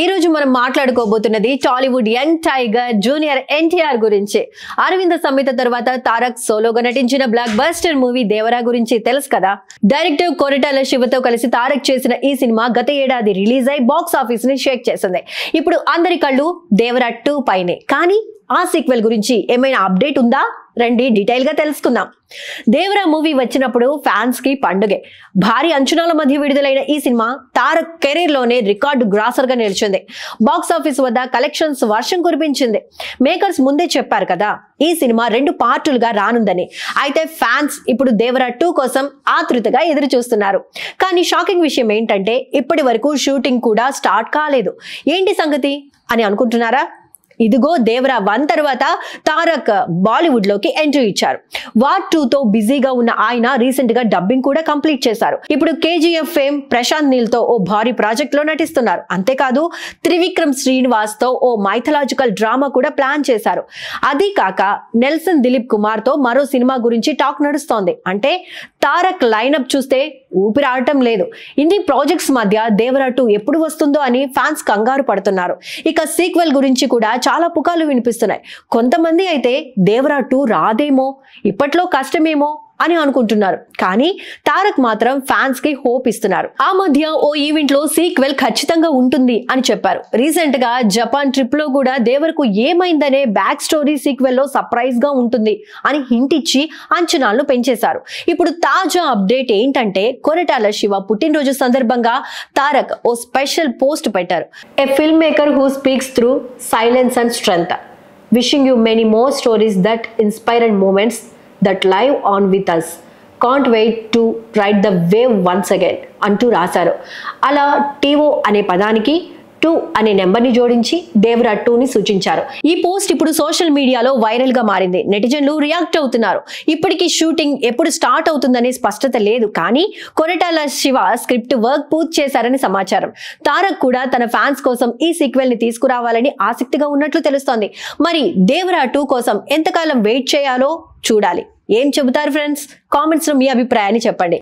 ఈ రోజు మనం మాట్లాడుకోబోతున్నది Tollywood young tiger junior NTR గురించి. అరవింద సమేత తర్వాత తారక్ సోలోగా నటించిన బ్లాక్ బస్టర్ మూవీ దేవరా గురించి తెలుసు కదా. డైరెక్టర్ కొరటాల శివతో కలిసి తారక్ చేసిన ఈ సినిమా గత ఏడాది రిలీజ్ అయి బాక్స్ ఆఫీస్ ని షేక్ చేసింది. ఇప్పుడు అందరి కళ్ళు దేవరా 2 పైనే. కానీ ఆ సీక్వెల్ గురించి ఏమైనా అప్డేట్ ఉందా? రండి డీటెయిల్ గా తెలుసుకుందాం. దేవరా మూవీ వచ్చినప్పుడు ఫ్యాన్స్ కి పండుగే. భారీ అంచనాల మధ్య విడుదలైన ఈ సినిమా తారక్ కెరీర్ లోనే రికార్డు గ్రాసర్ గా నిలిచింది. బాక్స్ ఆఫీస్ వద్ద కలెక్షన్స్ వర్షం కురిపించింది. మేకర్స్ ముందే చెప్పారు కదా ఈ సినిమా 2 పార్టులుగా రానుందని. అయితే ఫ్యాన్స్ ఇప్పుడు దేవరా 2 కోసం ఆతృతగా ఎదురు చూస్తున్నారు. కానీ షాకింగ్ విషయం ఏంటంటే ఇప్పటి వరకు షూటింగ్ కూడా స్టార్ట్ కాలేదు. ఏంటి సంగతి అని అనుకుంటున్నారా? ఇదిగో దేవరా 1 తర్వాత తారక్ బాలీవుడ్ లోకి ఎంట్రీ ఇచ్చారు. వార్ 2 తో బిజీగా ఉన్న ఆయన రీసెంట్ గా డబ్బింగ్ కూడా కంప్లీట్ చేశారు. ఇప్పుడు కేజీఎఫ్ ఫేమ్ ప్రశాంత్ నీల్ తో ఓ భారీ ప్రాజెక్ట్ లో నటిస్తున్నారు. అంతేకాదు త్రివిక్రమ్ శ్రీనివాస్ తో ఓ మైథలాజికల్ డ్రామా కూడా ప్లాన్ చేశారు. అది కాక నెల్సన్ దిలీప్ కుమార్ తో మరో సినిమా గురించి టాక్ నడుస్తోంది. అంటే తారక్ లైనప్ చూస్తే ఊపిరాడటం లేదు. ఇన్ని ప్రాజెక్ట్స్ మధ్య దేవరా 2 ఎప్పుడు వస్తుందో అని ఫ్యాన్స్ కంగారు పడుతున్నారు. ఇక సీక్వెల్ గురించి కూడా చాలా పుకార్లు వినిపిస్తున్నాయి. కొంతమంది అయితే దేవరా 2 రాదేమో, ఇప్పట్లో కష్టమేమో అని అనుకుంటున్నారు. కానీ తారక్ మాత్రం ఫ్యాన్స్ కి హోప్ ఇస్తున్నారు. ఆ మధ్య ఓ ఈవెంట్ లో సీక్వెల్ ఖచ్చితంగా ఉంటుంది అని చెప్పారు. రీసెంట్ గా జపాన్ ట్రిప్ లో కూడా దేవరకు ఏమైందనే బ్యాక్ స్టోరీ సీక్వెల్ లో సర్ప్రైజ్ గా ఉంటుంది అని హింట్ ఇచ్చి అంచనాలను పెంచేశారు. ఇప్పుడు తాజా అప్డేట్ ఏంటంటే కొరటాల శివ పుట్టినరోజు సందర్భంగా తారక్ ఓ స్పెషల్ పోస్ట్ పెట్టారు. A film maker who speaks through silence and strength, wishing you many more stories that inspire and moments that live on with us. Can't wait to ride the wave once again అంటూ రాశారు. అలా టీవో అనే పదానికి 2 అనే నెంబర్ని జోడించి దేవరా 2ని సూచించారు. ఈ పోస్ట్ ఇప్పుడు సోషల్ మీడియాలో వైరల్ గా మారింది. నెటిజన్లు రియాక్ట్ అవుతున్నారు. ఇప్పటికీ షూటింగ్ ఎప్పుడు స్టార్ట్ అవుతుందనే స్పష్టత లేదు. కానీ కొరటాల శివ స్క్రిప్ట్ వర్క్ పూర్తి చేశారని సమాచారం. తారక్ కూడా తన ఫ్యాన్స్ కోసం ఈ సీక్వెల్ ని తీసుకురావాలని ఆసక్తిగా ఉన్నట్లు తెలుస్తోంది. మరి దేవరా 2 కోసం ఎంతకాలం వెయిట్ చేయాలో చూడాలి. ఏం చెబుతారు ఫ్రెండ్స్? కామెంట్స్ లో మీ అభిప్రాయాన్ని చెప్పండి.